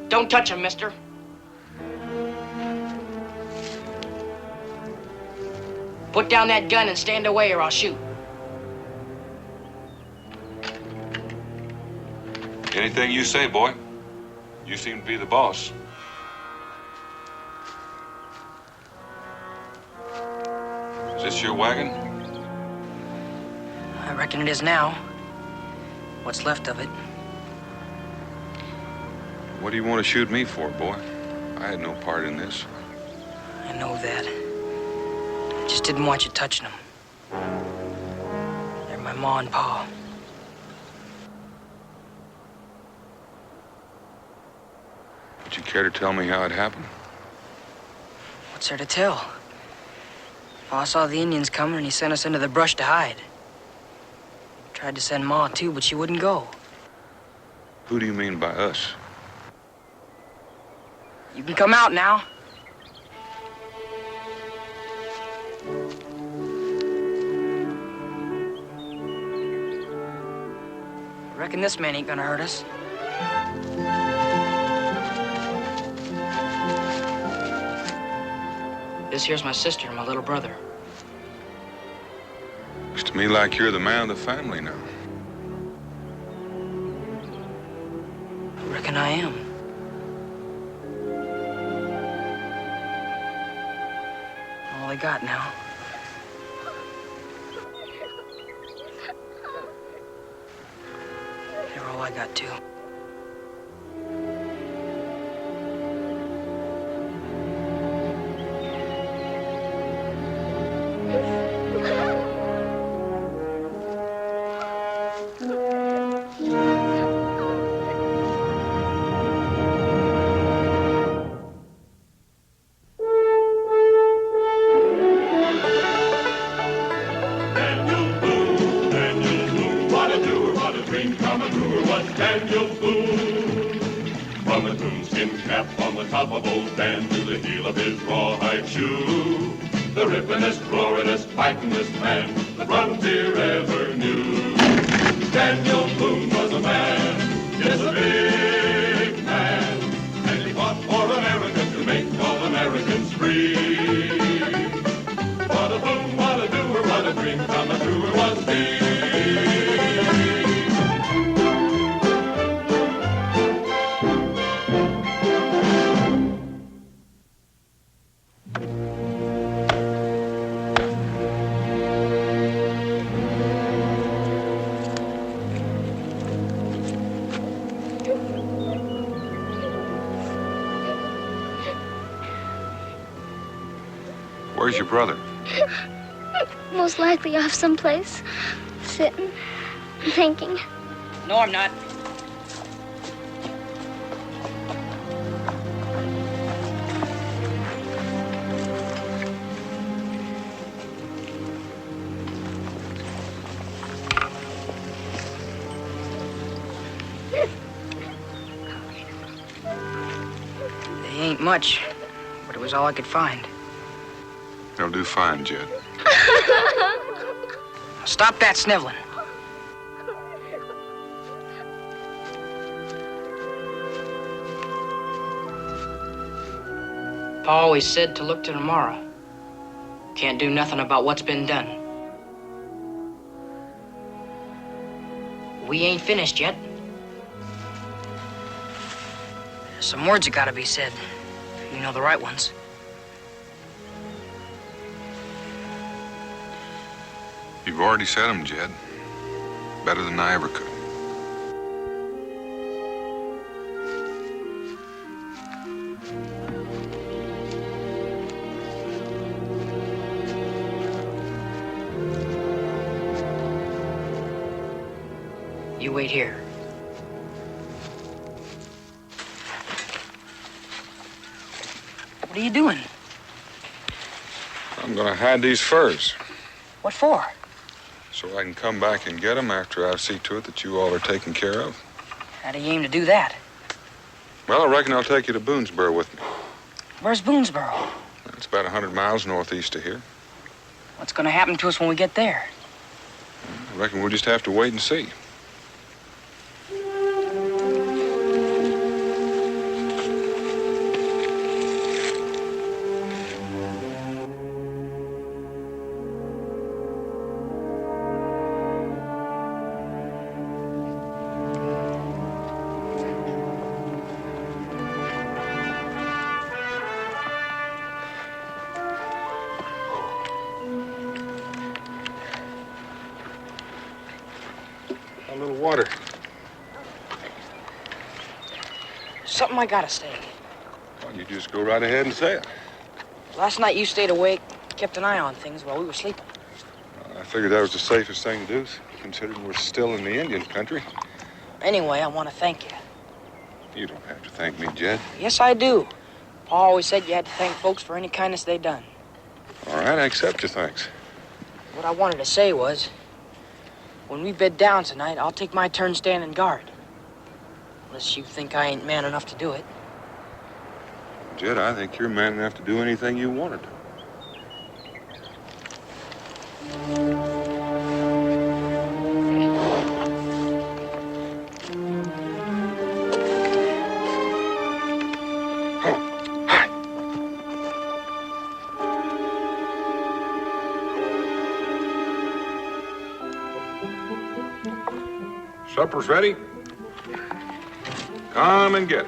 Don't touch him, mister. Put down that gun and stand away or I'll shoot. Anything you say, boy. You seem to be the boss. Is this your wagon? I reckon it is now. What's left of it. What do you want to shoot me for, boy? I had no part in this. I know that. I just didn't want you touching them. They're my ma and pa. Would you care to tell me how it happened? What's there to tell? Pa saw the Indians coming and he sent us into the brush to hide. Tried to send Ma too, but she wouldn't go. Who do you mean by us? You can come out now. Reckon this man ain't gonna hurt us. This here's my sister and my little brother. Looks to me like you're the man of the family now. I reckon I am. All I got now. They're all I got, too. the rippin'est, roarin'est, fightin'est man the frontier ever knew. Daniel Boone was a man, yes, a big man, and he fought for America to make all Americans free. What a Boone, what a doer, what a dream come truer was he. Where's your brother? Most likely off someplace, sitting, thinking. No, I'm not. They ain't much, but it was all I could find. They'll do fine, Jed. Stop that sniveling. Pa always said to look to tomorrow. Can't do nothing about what's been done. We ain't finished yet. There's some words that gotta be said. You know the right ones. You've already said them, Jed. Better than I ever could. You wait here. What are you doing? I'm gonna hide these furs What for? so I can come back and get them after I see to it that you all are taken care of. How do you aim to do that? Well, I reckon I'll take you to Boonesboro with me. Where's Boonesboro? It's about 100 miles northeast of here. What's gonna happen to us when we get there? I reckon we'll just have to wait and see. A little water. Something I gotta say. Well, you just go right ahead and say it. Last night you stayed awake, kept an eye on things while we were sleeping. I figured that was the safest thing to do, considering we're still in the Indian country. Anyway, I want to thank you. You don't have to thank me, Jed. Yes, I do. Pa always said you had to thank folks for any kindness they done. All right, I accept your thanks. What I wanted to say was, when we bed down tonight, I'll take my turn standing guard. Unless you think I ain't man enough to do it. Jed, I think you're man enough to do anything you want to do. Supper's ready. Come and get it.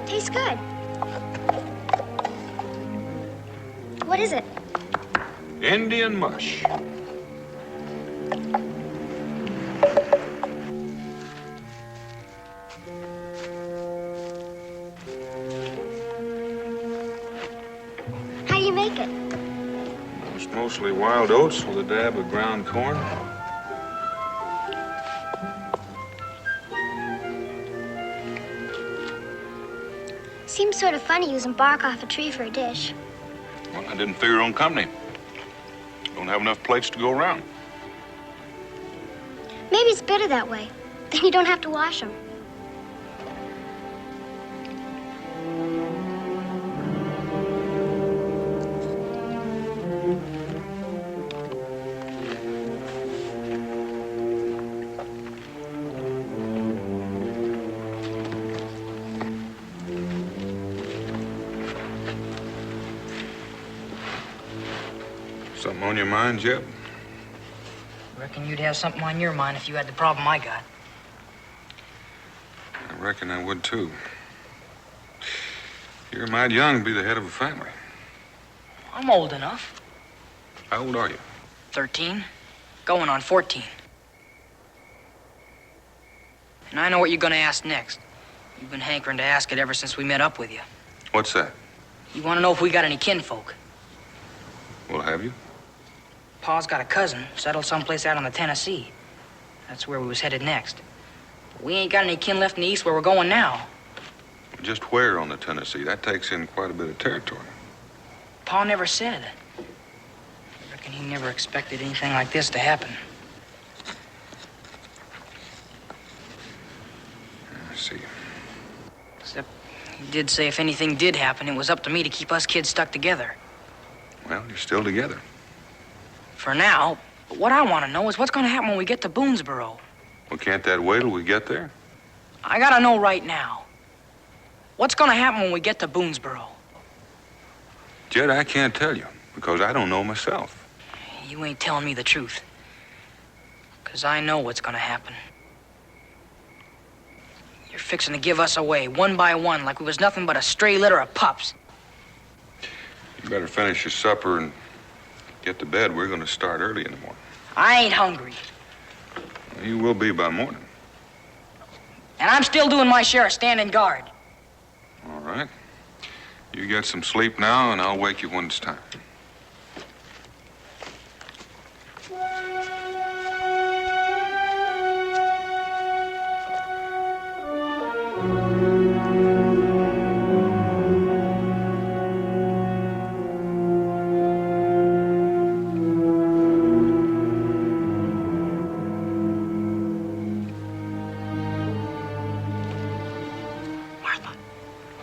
Tastes good. What is it? Indian mush. How do you make it? It's mostly wild oats with a dab of ground corn. Seems sort of funny using bark off a tree for a dish. Well, I didn't figure on company. Don't have enough plates to go around. Maybe it's better that way. Then you don't have to wash them. Something on your mind, Jeb? Reckon you'd have something on your mind if you had the problem I got. I reckon I would, too. You're mighty young to be the head of a family. I'm old enough. How old are you? 13. Going on 14. And I know what you're gonna ask next. You've been hankering to ask it ever since we met up with you. What's that? You wanna know if we got any kinfolk. Well, have you? Pa's got a cousin settled someplace out on the Tennessee. That's where we was headed next. But we ain't got any kin left in the east where we're going now. Just where on the Tennessee? That takes in quite a bit of territory. Pa never said. I reckon he never expected anything like this to happen. I see. Except he did say if anything did happen, it was up to me to keep us kids stuck together. Well, you're still together. For now, but what I want to know is what's going to happen when we get to Boonesboro. Well, can't that wait till we get there? I got to know right now. What's going to happen when we get to Boonesboro? Jed, I can't tell you, because I don't know myself. You ain't telling me the truth. Because I know what's going to happen. You're fixing to give us away, one by one, like we was nothing but a stray litter of pups. You better finish your supper and get to bed. We're going to start early in the morning. I ain't hungry. You will be by morning. And I'm still doing my share of standing guard. All right. You get some sleep now, and I'll wake you when it's time.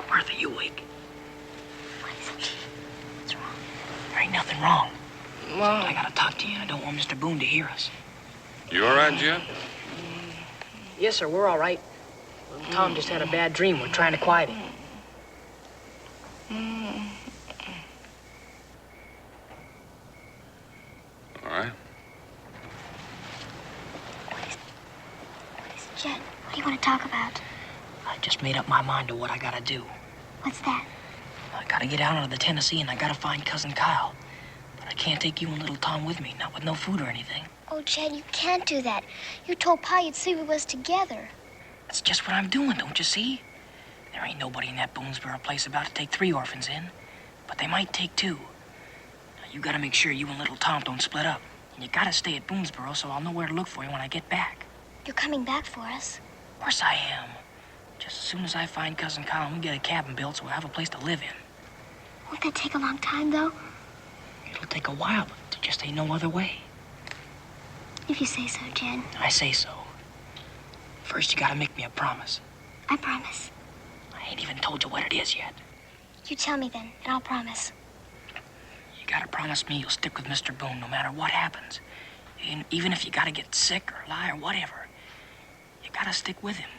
Martha, you awake? What's wrong? There ain't nothing wrong. Mom. I gotta talk to you, and I don't want Mr. Boone to hear us. You all right, Jeb? Yes, sir, we're all right. Tom just had a bad dream. We're trying to quiet him. All right. Jed, what do you want to talk about? I just made up my mind to what I gotta do. What's that? I gotta get out onto the Tennessee, and I gotta find Cousin Kyle. But I can't take you and little Tom with me, not with no food or anything. Oh, Jed, you can't do that. You told Pa you'd sleep with us together. That's just what I'm doing, don't you see? There ain't nobody in that Boonesboro place about to take 3 orphans in. But they might take 2. Now, you gotta make sure you and little Tom don't split up. And you gotta stay at Boonesboro so I'll know where to look for you when I get back. You're coming back for us. Of course I am. Just as soon as I find Cousin Kyle, we get a cabin built so we'll have a place to live in. Won't that take a long time, though? It'll take a while, but there just ain't no other way. If you say so, Jed. I say so. First, you gotta make me a promise. I promise. I ain't even told you what it is yet. You tell me then, and I'll promise. You gotta promise me you'll stick with Mr. Boone no matter what happens. And even if you gotta get sick or lie or whatever, you gotta stick with him.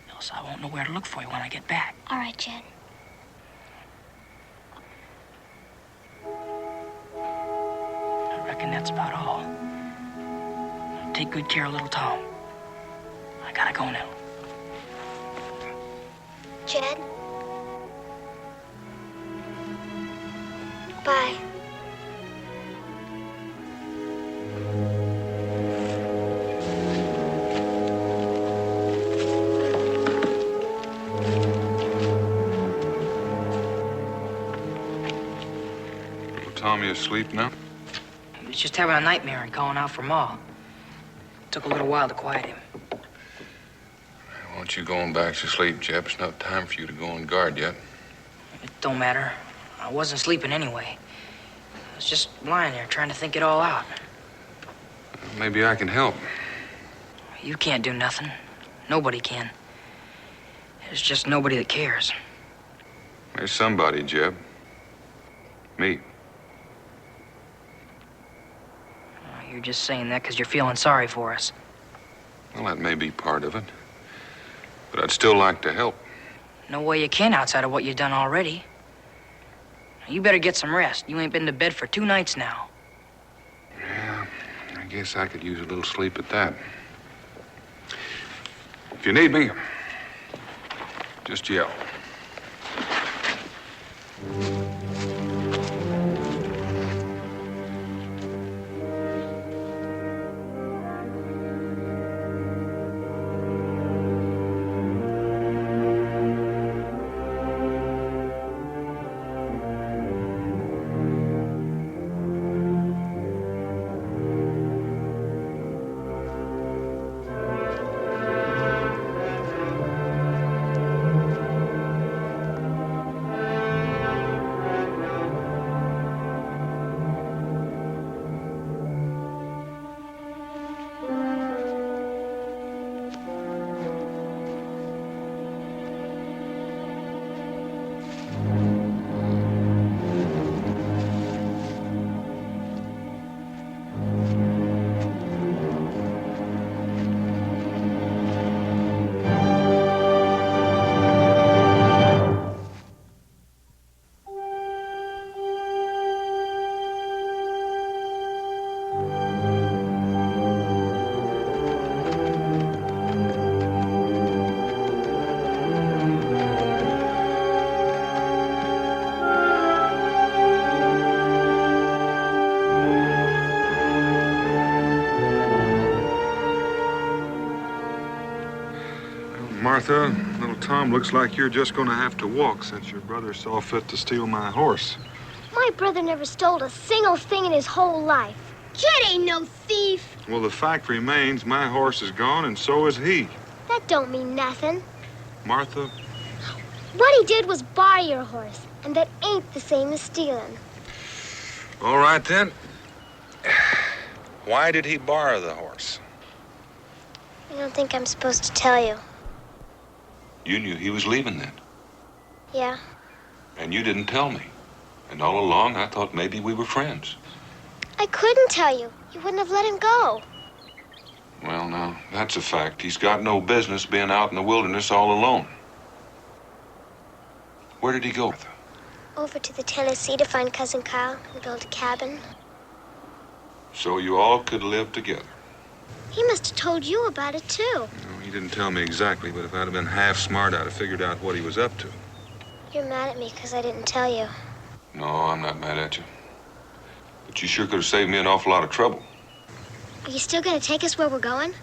Else I won't know where to look for you when I get back. All right, Jed. I reckon that's about all. Take good care of little Tom. I gotta go now. Jed? Bye. Little Tommy asleep now? He was just having a nightmare and calling out for Ma. It took a little while to quiet him. Why don't you going back to sleep, Jeb? It's not time for you to go on guard yet. It don't matter. I wasn't sleeping anyway. was just lying there trying to think it all out. Maybe I can help. You can't do nothing. Nobody can. There's just nobody that cares. There's somebody, Jeb. Me. You're just saying that because you're feeling sorry for us. Well, that may be part of it. But I'd still like to help. No way you can outside of what you've done already. You better get some rest. You ain't been to bed for 2 nights now. Yeah, I guess I could use a little sleep at that. If you need me, just yell. Martha, little Tom, looks like you're just going to have to walk since your brother saw fit to steal my horse. My brother never stole a single thing in his whole life. Jed ain't no thief. Well, the fact remains my horse is gone, and so is he. That don't mean nothing. Martha? What he did was buy your horse, and that ain't the same as stealing. All right, then. Why did he borrow the horse? I don't think I'm supposed to tell you. You knew he was leaving then. Yeah. And you didn't tell me. And all along, I thought maybe we were friends. I couldn't tell you. You wouldn't have let him go. Well, now, that's a fact. He's got no business being out in the wilderness all alone. Where did he go? Over to the Tennessee to find Cousin Kyle and build a cabin. So you all could live together. He must have told you about it, too. No, he didn't tell me exactly, but if I'd have been half smart, I'd have figured out what he was up to. You're mad at me because I didn't tell you. No, I'm not mad at you. But you sure could have saved me an awful lot of trouble. Are you still going to take us where we're going?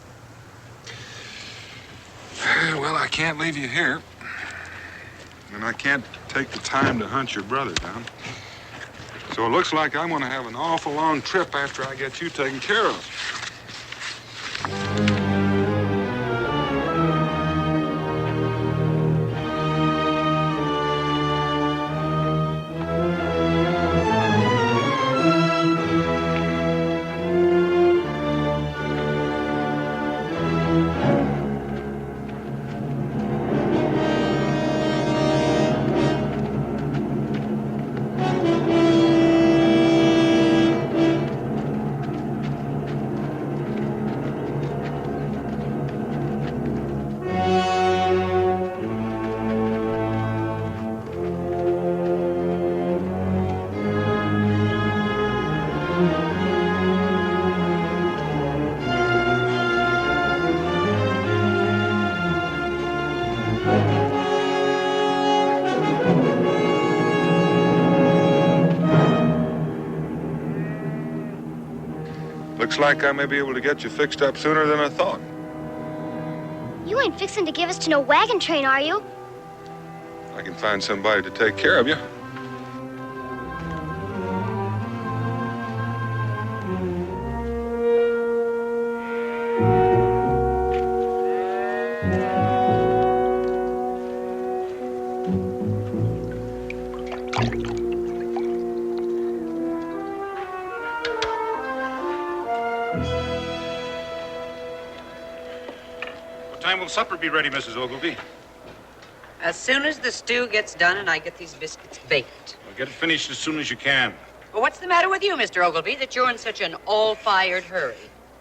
Well, I can't leave you here. And I can't take the time to hunt your brother down. So it looks like I'm going to have an awful long trip after I get you taken care of. Looks like I may be able to get you fixed up sooner than I thought. You ain't fixing to give us to no wagon train, are you? I can find somebody to take care of you. time will supper be ready, Mrs. Ogilvy? As soon as the stew gets done and I get these biscuits baked. Well, get it finished as soon as you can. Well, what's the matter with you, Mr. Ogilvy, that you're in such an all-fired hurry?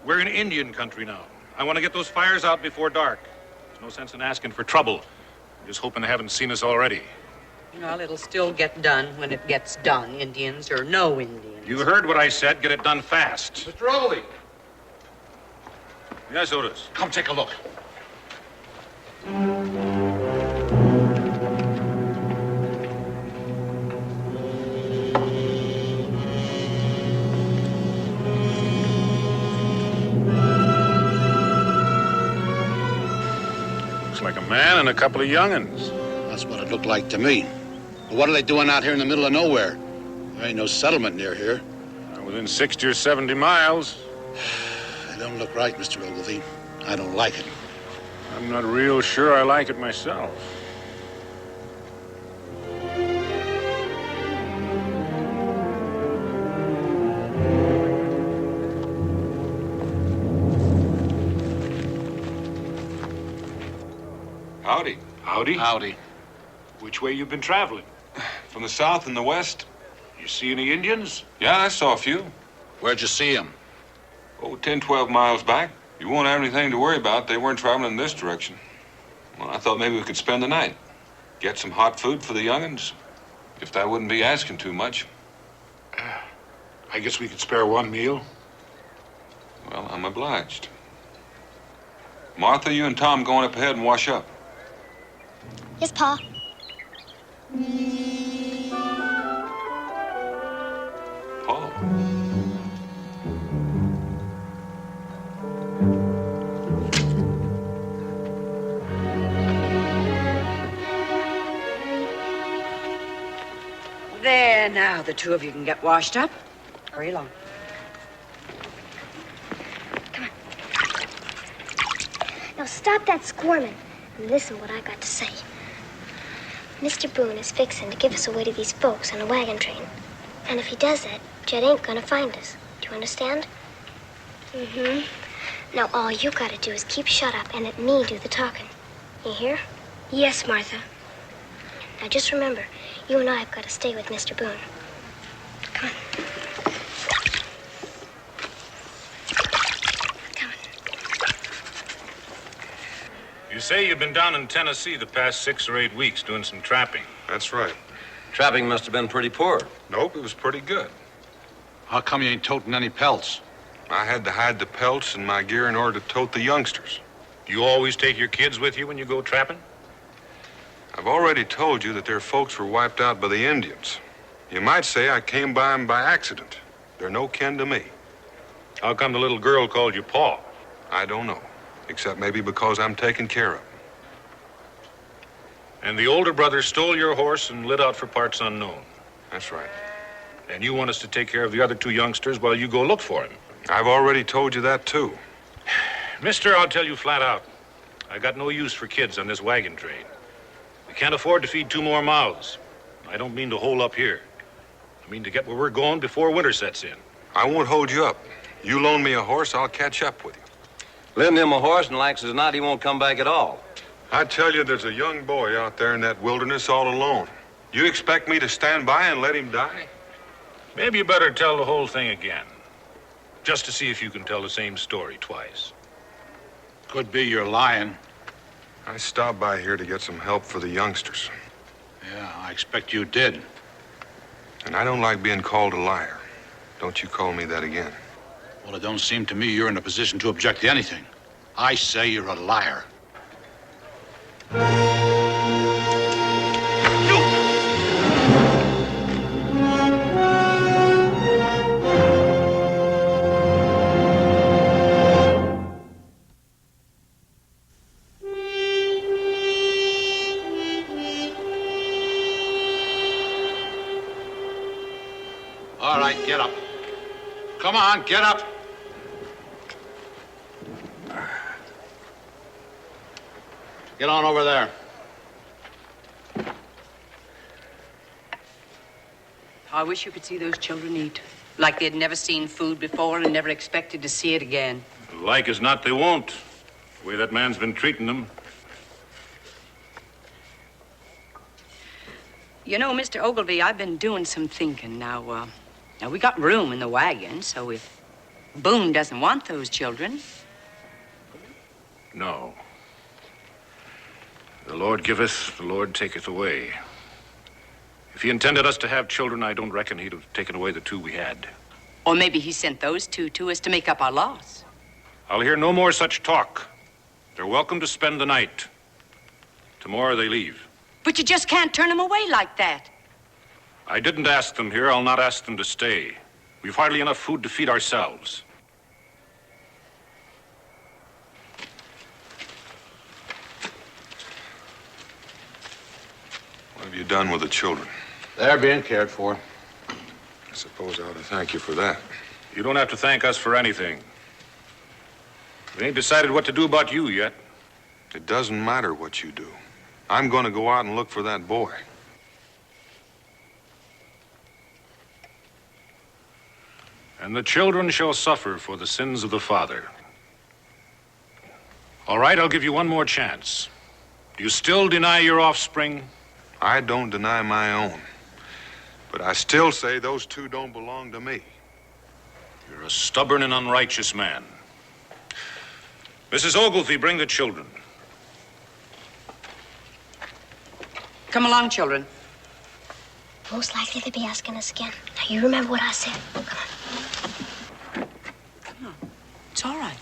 We're in Indian country now. I want to get those fires out before dark. There's no sense in asking for trouble. I'm just hoping they haven't seen us already. Well, it'll still get done when it gets done, Indians or no Indians. You heard what I said. Get it done fast. Mr. Ogilvy, Yes, Otis. come take a look. Looks like a man and a couple of young'uns. That's what it looked like to me. But what are they doing out here in the middle of nowhere? There ain't no settlement near here. Within 60 or 70 miles. They don't look right, Mr. Ogilvy. I don't like it. I'm not real sure I like it myself. Howdy. Howdy. Howdy. Which way you been traveling? From the south and the west? You see any Indians? Yeah, I saw a few. Where'd you see him? Oh, 10, 12 miles back. You won't have anything to worry about. They weren't traveling in this direction. Well, I thought maybe we could spend the night. Get some hot food for the young'uns. If that wouldn't be asking too much. I guess we could spare one meal. Well, I'm obliged. Martha, you and Tom going up ahead and wash up. Yes, Pa. Paul. There, now the two of you can get washed up. Hurry along. Now stop that squirming and listen what I got to say. Mr. Boone is fixing to give us away to these folks on a wagon train. And if he does that, Jed ain't gonna find us. Do you understand? Mm-hmm. Now all you gotta do is keep shut up and let me do the talking. You hear? Yes, Martha. Now just remember, you and I have got to stay with Mr. Boone. Come on. Come on. You say you've been down in Tennessee the past 6 or 8 weeks doing some trapping. That's right. Trapping must have been pretty poor. Nope, it was pretty good. How come you ain't toting any pelts? I had to hide the pelts in my gear in order to tote the youngsters. Do you always take your kids with you when you go trapping? I've already told you that their folks were wiped out by the Indians. You might say I came by them by accident. They're no kin to me. How come the little girl called you Pa? I don't know, except maybe because I'm taken care of. And the older brother stole your horse and lit out for parts unknown. That's right. And you want us to take care of the other 2 youngsters while you go look for him. I've already told you that, too. Mister, I'll tell you flat out. I got no use for kids on this wagon train. We can't afford to feed 2 more mouths. I don't mean to hole up here. I mean to get where we're going before winter sets in. I won't hold you up. You loan me a horse, I'll catch up with you. Lend him a horse, and like as not, he won't come back at all. I tell you, there's a young boy out there in that wilderness all alone. You expect me to stand by and let him die? Maybe you better tell the whole thing again. Just to see if you can tell the same story twice. Could be you're lying. I stopped by here to get some help for the youngsters. Yeah, I expect you did. And I don't like being called a liar. Don't you call me that again. Well, it don't seem to me you're in a position to object to anything. I say you're a liar. All right, get up. Come on, get up. Get on over there. I wish you could see those children eat. Like they'd never seen food before and never expected to see it again. Like as not, they won't. The way that man's been treating them. You know, Mr. Ogilvy, I've been doing some thinking. Now we got room in the wagon, so if Boone doesn't want those children... No. The Lord giveth, the Lord taketh away. If he intended us to have children, I don't reckon he'd have taken away the two we had. Or maybe he sent those two to us to make up our loss. I'll hear no more such talk. They're welcome to spend the night. Tomorrow they leave. But you just can't turn them away like that. I didn't ask them here. I'll not ask them to stay. We've hardly enough food to feed ourselves. What have you done with the children? They're being cared for. I suppose I ought to thank you for that. You don't have to thank us for anything. We ain't decided what to do about you yet. It doesn't matter what you do. I'm going to go out and look for that boy. And the children shall suffer for the sins of the father. All right, I'll give you one more chance. Do you still deny your offspring? I don't deny my own. But I still say those two don't belong to me. You're a stubborn and unrighteous man. Mrs. Ogilvy, bring the children. Come along, children. Most likely they'll be asking us again. Now, you remember what I said. Come on. Come on. It's all right.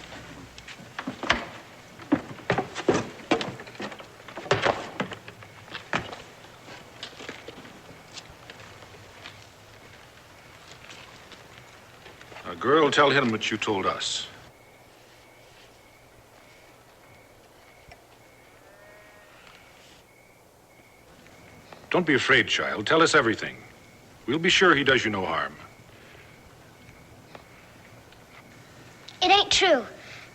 Now, girl, tell him what you told us. Don't be afraid, child. Tell us everything. We'll be sure he does you no harm. It ain't true.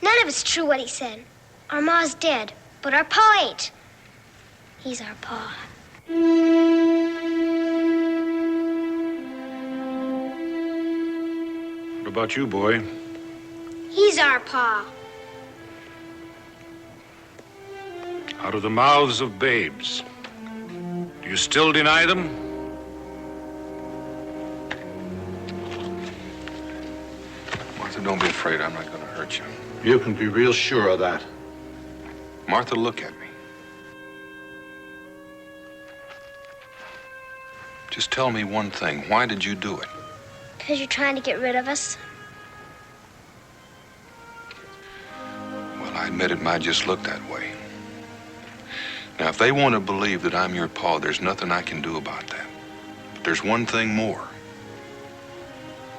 None of it's true what he said. Our ma's dead, but our pa ain't. He's our pa. What about you, boy? He's our pa. Out of the mouths of babes. Do you still deny them? Martha, don't be afraid. I'm not going to hurt you. You can be real sure of that. Martha, look at me. Just tell me one thing. Why did you do it? Because you're trying to get rid of us. Well, I admit it might just look that way. Now, if they want to believe that I'm your pa, there's nothing I can do about that. But there's one thing more.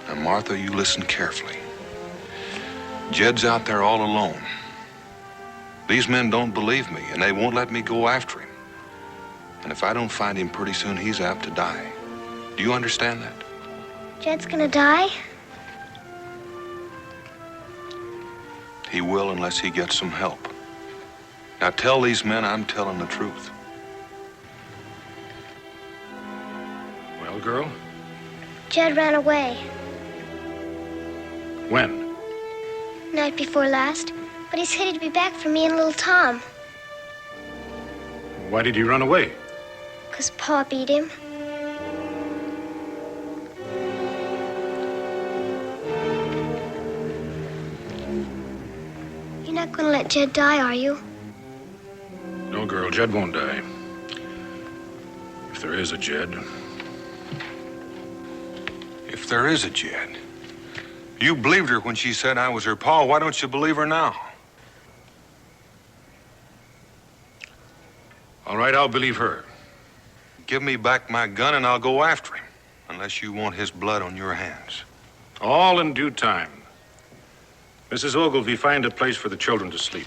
Now, Martha, you listen carefully. Jed's out there all alone. These men don't believe me, and they won't let me go after him. And if I don't find him pretty soon, he's apt to die. Do you understand that? Jed's gonna die? He will unless he gets some help. Now tell these men I'm telling the truth. Well, girl? Jed ran away. When? Night before last. But he's headed to be back for me and little Tom. Why did he run away? 'Cause Pa beat him. You're not gonna let Jed die, are you? No, girl, Jed won't die. If there is a Jed. If there is a Jed. You believed her when she said I was her pa. Why don't you believe her now? All right, I'll believe her. Give me back my gun and I'll go after him. Unless you want his blood on your hands. All in due time. Mrs. Ogilvy, find a place for the children to sleep.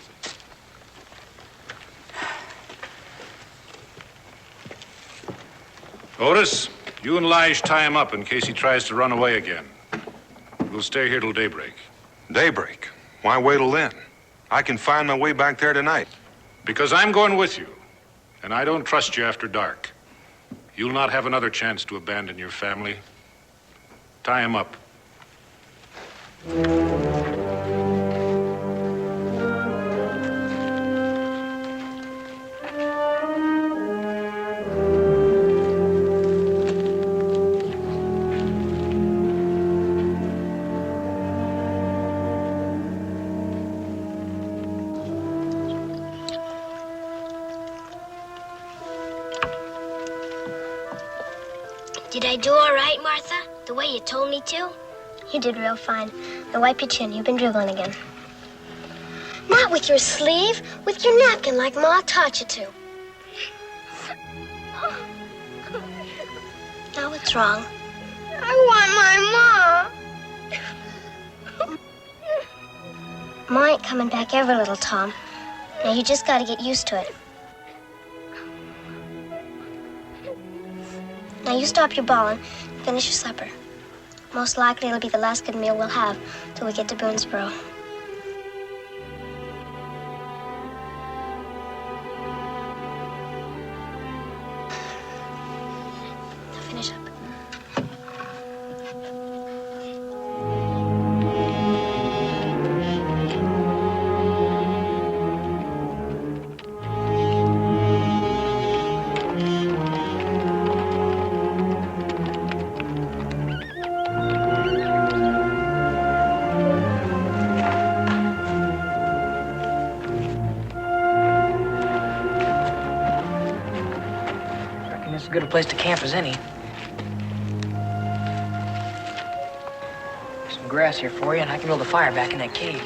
Otis, you and Lige tie him up in case he tries to run away again. We'll stay here till daybreak. Daybreak? Why wait till then? I can find my way back there tonight. Because I'm going with you, and I don't trust you after dark. You'll not have another chance to abandon your family. Tie him up. Did I do all right, Martha? The way you told me to? You did real fine. Now wipe your chin. You've been dribbling again. Not with your sleeve, with your napkin like Ma taught you to. Now what's wrong? I want my Ma. Ma ain't coming back ever, little Tom. Now you just gotta get used to it. Now you stop your bawling and finish your supper. Most likely it'll be the last good meal we'll have till we get to Boonesboro. Now finish up. As good a place to camp as any. Some grass here for you, and I can build a fire back in that cave.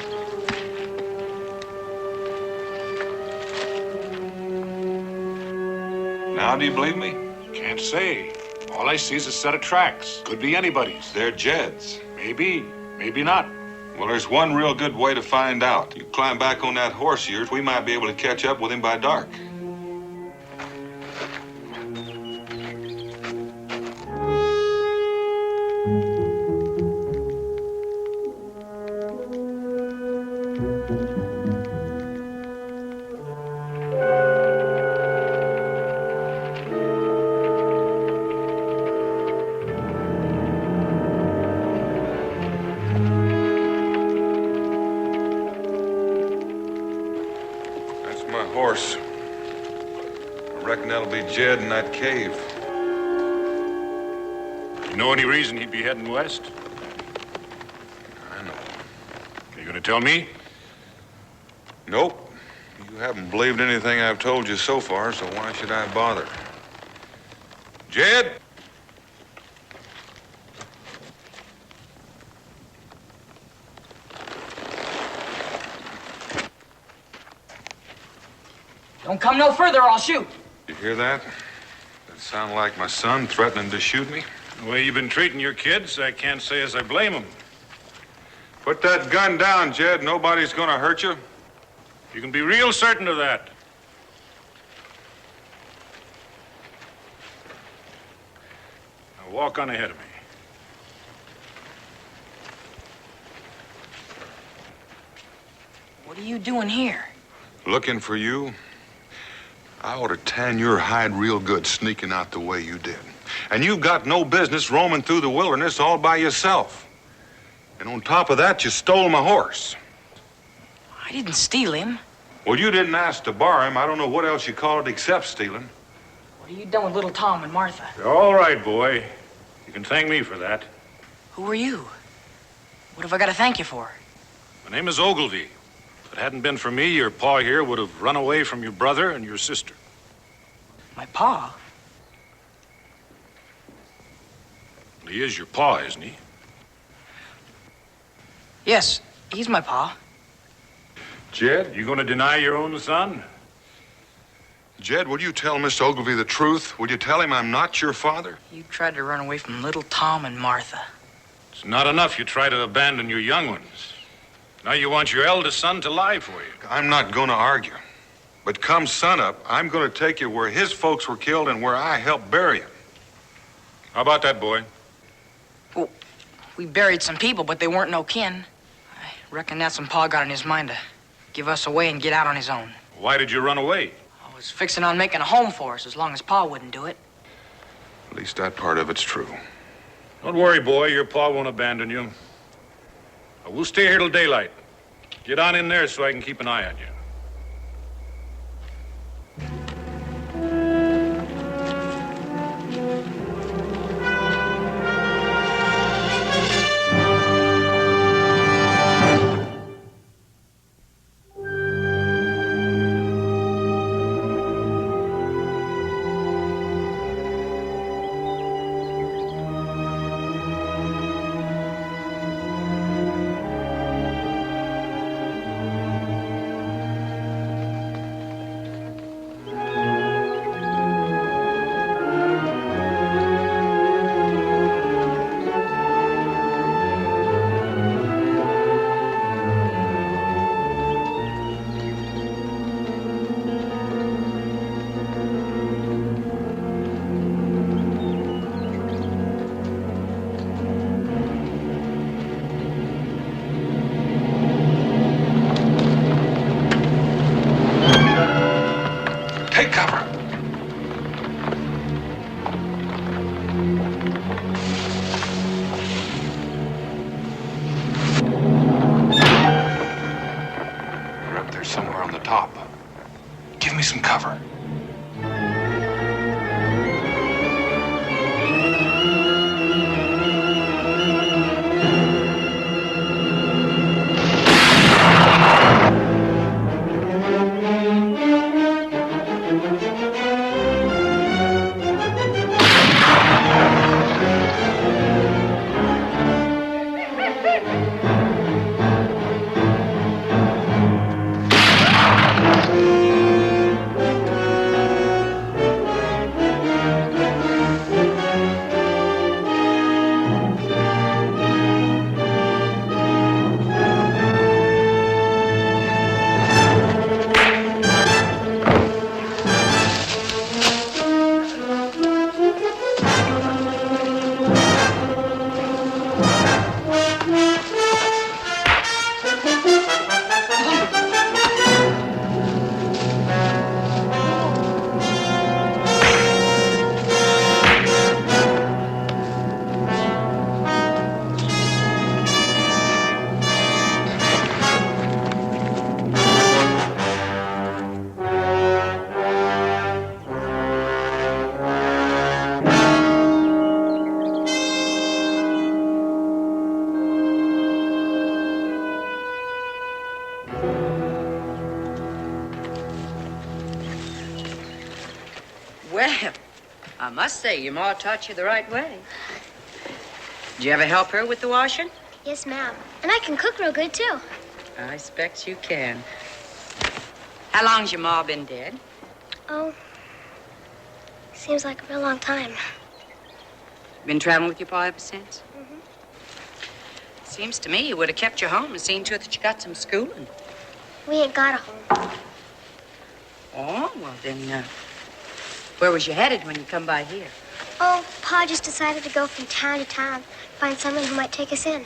Now, do you believe me? Can't say. All I see is a set of tracks. Could be anybody's. They're Jed's. Maybe, maybe not. Well, there's one real good way to find out. You climb back on that horse of yours, we might be able to catch up with him by dark. My horse. I reckon that'll be Jed in that cave. You know any reason he'd be heading west? I know. You gonna tell me? Nope. You haven't believed anything I've told you so far, so why should I bother? Jed? Don't come no further or I'll shoot. You hear that? That sound like my son threatening to shoot me? The way you've been treating your kids, I can't say as I blame them. Put that gun down, Jed. Nobody's gonna hurt you. You can be real certain of that. Now walk on ahead of me. What are you doing here? Looking for you? I ought to tan your hide real good sneaking out the way you did. And you've got no business roaming through the wilderness all by yourself. And on top of that, you stole my horse. I didn't steal him. Well, you didn't ask to borrow him. I don't know what else you call it except stealing. What are you done with little Tom and Martha? All right, boy. You can thank me for that. Who are you? What have I got to thank you for? My name is Ogilvy. If it hadn't been for me, your pa here would have run away from your brother and your sister. My pa? He is your pa, isn't he? Yes, he's my pa. Jed? You gonna deny your own son? Jed, will you tell Mr. Ogilvy the truth? Will you tell him I'm not your father? You tried to run away from little Tom and Martha. It's not enough you try to abandon your young ones. Now you want your eldest son to lie for you. I'm not going to argue. But come sunup, I'm going to take you where his folks were killed and where I helped bury him. How about that, boy? Well, we buried some people, but they weren't no kin. I reckon that's when Pa got in his mind to give us away and get out on his own. Why did you run away? I was fixing on making a home for us as long as Pa wouldn't do it. At least that part of it's true. Don't worry, boy. Your pa won't abandon you. We'll stay here till daylight. Get on in there so I can keep an eye on you. some cover. Well, I must say, your ma taught you the right way. Did you ever help her with the washing? Yes, ma'am. And I can cook real good, too. I expect you can. How long's your ma been dead? Oh, seems like a real long time. Been traveling with your pa ever since? Mm-hmm. Seems to me you would have kept you home and seen to it that you got some schooling. We ain't got a home. Oh, well then, where was you headed when you come by here? Oh, Pa just decided to go from town to town, find someone who might take us in.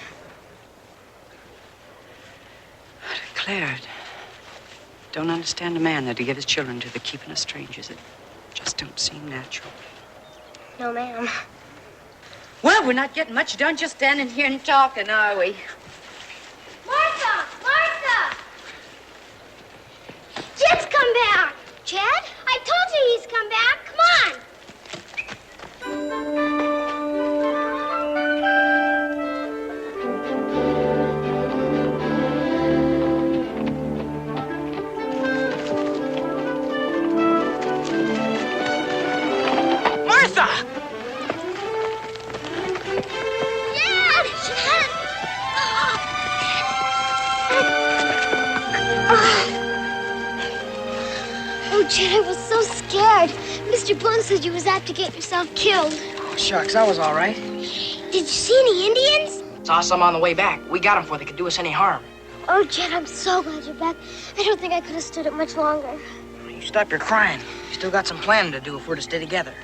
I declared. Don't understand a man that'd give his children to the keeping of strangers. It just don't seem natural. No, ma'am. Well, we're not getting much done just standing here and talking, are we? Martha! Martha! Jed's come back. Jed? I told you he's come back. Come on. Martha! Jed! Jed! Oh, Jed, I was so scared. Mr. Boone said you was out to get yourself killed. Oh, shucks, I was all right. Did you see any Indians? Saw some on the way back. We got them before they could do us any harm. Oh, Jed, I'm so glad you're back. I don't think I could have stood it much longer. You stop your crying. You still got some planning to do if we're to stay together.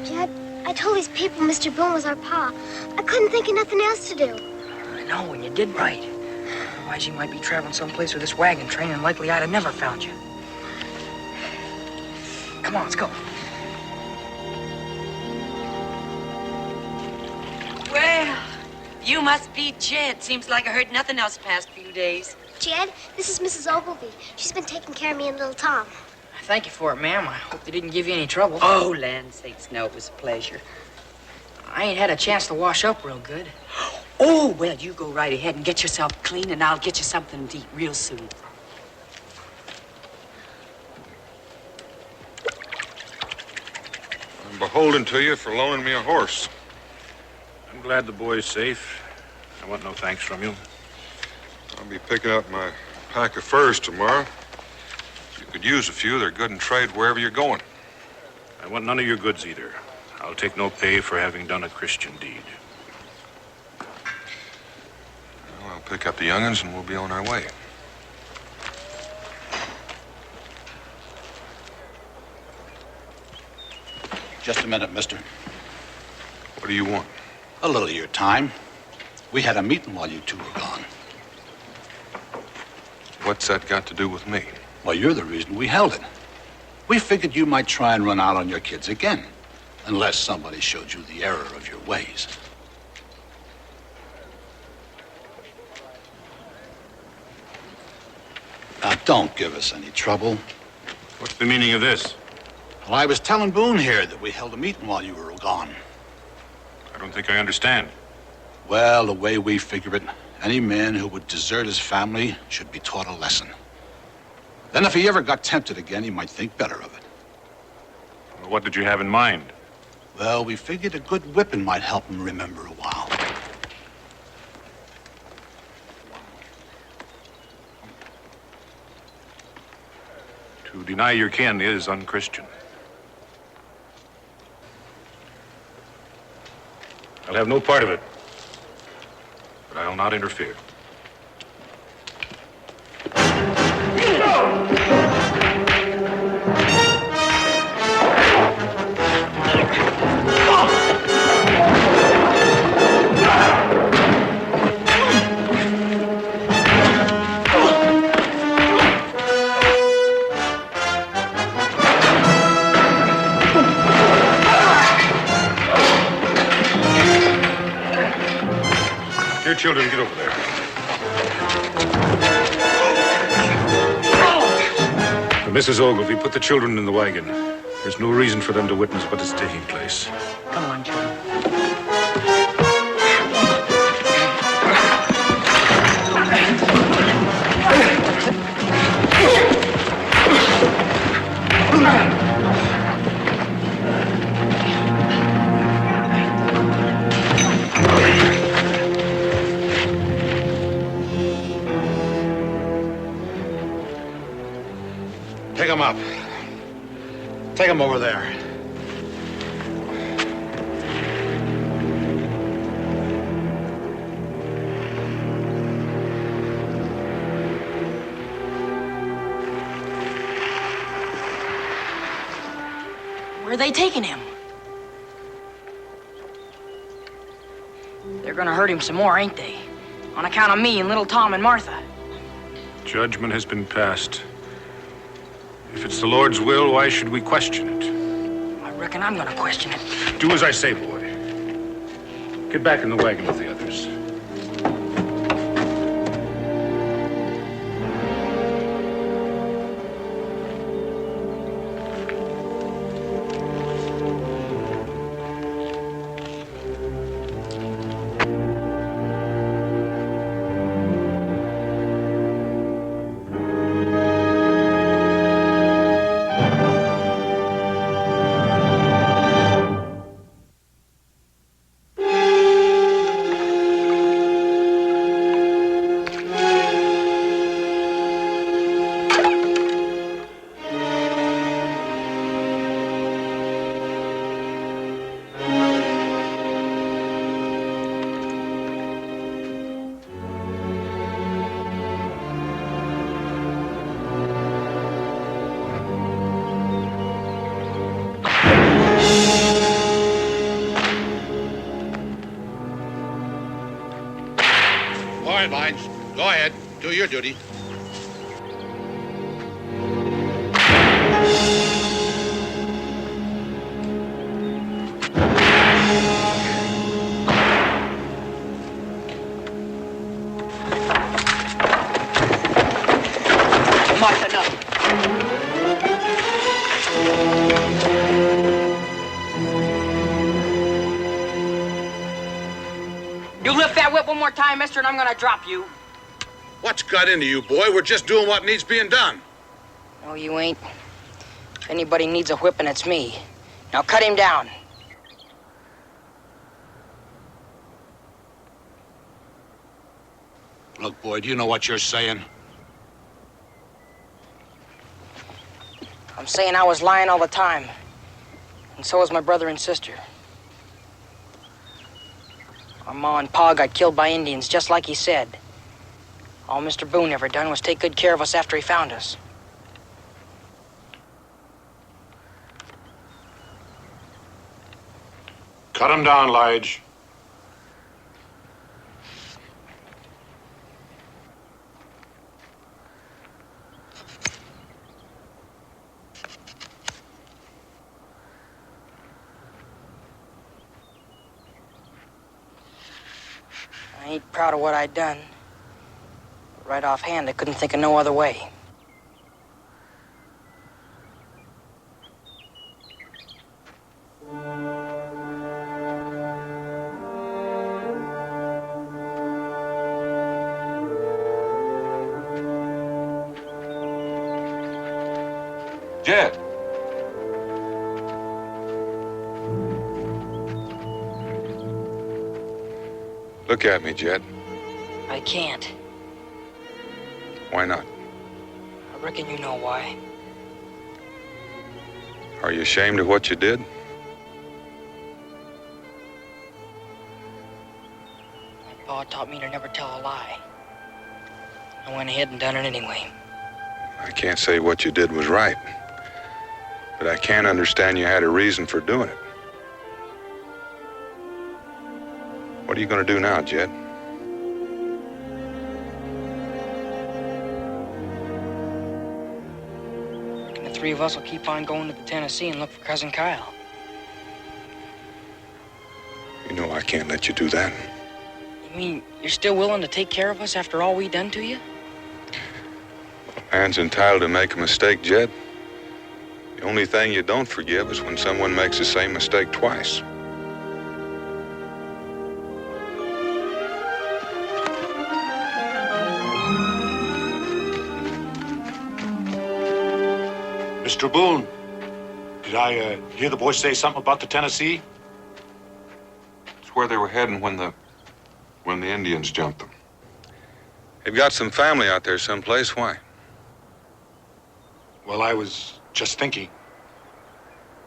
Jed, I told these people Mr. Boone was our pa. I couldn't think of nothing else to do. I know, and you did right. Otherwise, you might be traveling someplace with this wagon train, and likely I'd have never found you. Come on, let's go. Well, you must be Jed. Seems like I heard nothing else the past few days. Jed, this is Mrs. Ogilvy. She's been taking care of me and little Tom. Thank you for it, ma'am. I hope they didn't give you any trouble. Oh, land sakes, no, it was a pleasure. I ain't had a chance to wash up real good. Oh, well, you go right ahead and get yourself clean, and I'll get you something to eat real soon. I'm beholden to you for loaning me a horse. I'm glad the boy's safe. I want no thanks from you. I'll be picking up my pack of furs tomorrow. You could use a few. They're good in trade wherever you're going. I want none of your goods either. I'll take no pay for having done a Christian deed. Well, I'll pick up the young'uns and we'll be on our way. Just a minute, mister. What do you want? A little of your time. We had a meeting while you two were gone. What's that got to do with me? Well, you're the reason we held it. We figured you might try and run out on your kids again, unless somebody showed you the error of your ways. Now, don't give us any trouble. What's the meaning of this? Well, I was telling Boone here that we held a meeting while you were gone. I don't think I understand. Well, the way we figure it, any man who would desert his family should be taught a lesson. Then if he ever got tempted again, he might think better of it. Well, what did you have in mind? Well, we figured a good whipping might help him remember a while. To deny your kin is unchristian. I'll have no part of it, but I'll not interfere. Here, children, get over there. Mrs. Ogilvy, put the children in the wagon. There's no reason for them to witness what is taking place. Come on, children. Pick him up. Take him over there. Where are they taking him? They're gonna hurt him some more, ain't they? On account of me and little Tom and Martha. Judgment has been passed. If it's the Lord's will, why should we question it? I reckon I'm gonna question it. Do as I say, boy. Get back in the wagon with the others. All right, Lines. Go ahead. Do your duty. Martha, no. You lift that whip one more time, mister, and I'm gonna drop you. What's got into you, boy? We're just doing what needs being done. No, you ain't. If anybody needs a whipping, it's me. Now cut him down. Look, boy, do you know what you're saying? I'm saying I was lying all the time. And so was my brother and sister. Our ma and pa got killed by Indians, just like he said. All Mr. Boone ever done was take good care of us after he found us. Cut him down, Lige. I ain't proud of what I done. Right offhand, I couldn't think of no other way. Jed. Look at me, Jed. I can't. Why not? I reckon you know why. Are you ashamed of what you did? My pa taught me to never tell a lie. I went ahead and done it anyway. I can't say what you did was right, but I can understand you had a reason for doing it. What are you going to do now, Jed? The three of us will keep on going to the Tennessee and look for Cousin Kyle. You know I can't let you do that. You mean you're still willing to take care of us after all we done to you? A man's entitled to make a mistake, Jed. The only thing you don't forgive is when someone makes the same mistake twice. Mr. Boone, did I hear the boys say something about the Tennessee? It's where they were heading when the Indians jumped them. They've got some family out there someplace. Why? Well, I was just thinking.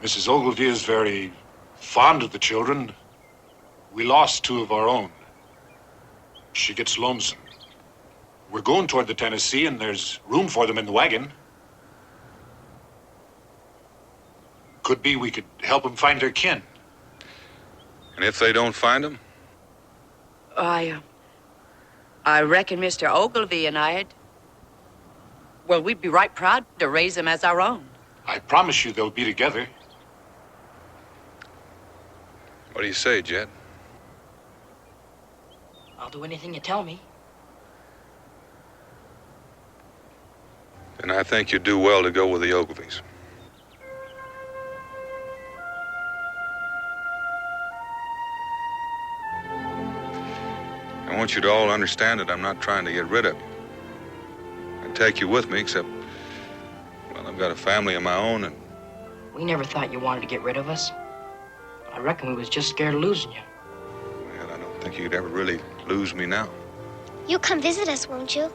Mrs. Ogilvy is very fond of the children. We lost two of our own. She gets lonesome. We're going toward the Tennessee, and there's room for them in the wagon. Could be we could help them find their kin. And if they don't find them? I reckon Mr. Ogilvy and we'd be right proud to raise them as our own. I promise you they'll be together. What do you say, Jed? I'll do anything you tell me. Then I think you'd do well to go with the Ogilvies. I want you to all understand that I'm not trying to get rid of you. I'd take you with me, except, well, I've got a family of my own, and... We never thought you wanted to get rid of us. I reckon we was just scared of losing you. Well, I don't think you'd ever really lose me now. You'll come visit us, won't you?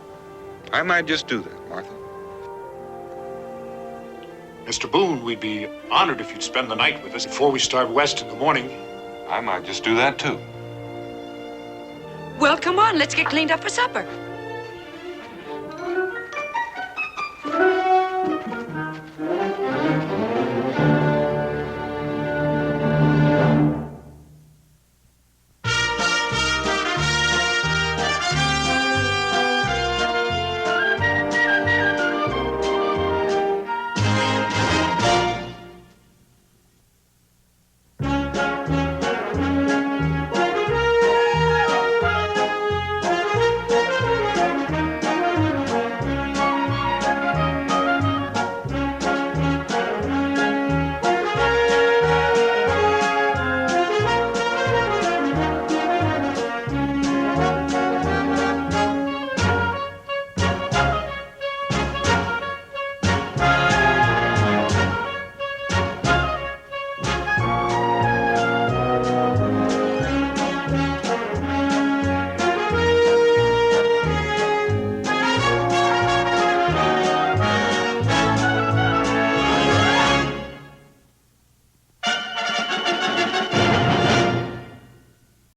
I might just do that, Martha. Mr. Boone, we'd be honored if you'd spend the night with us before we start west in the morning. I might just do that, too. Well, come on, let's get cleaned up for supper.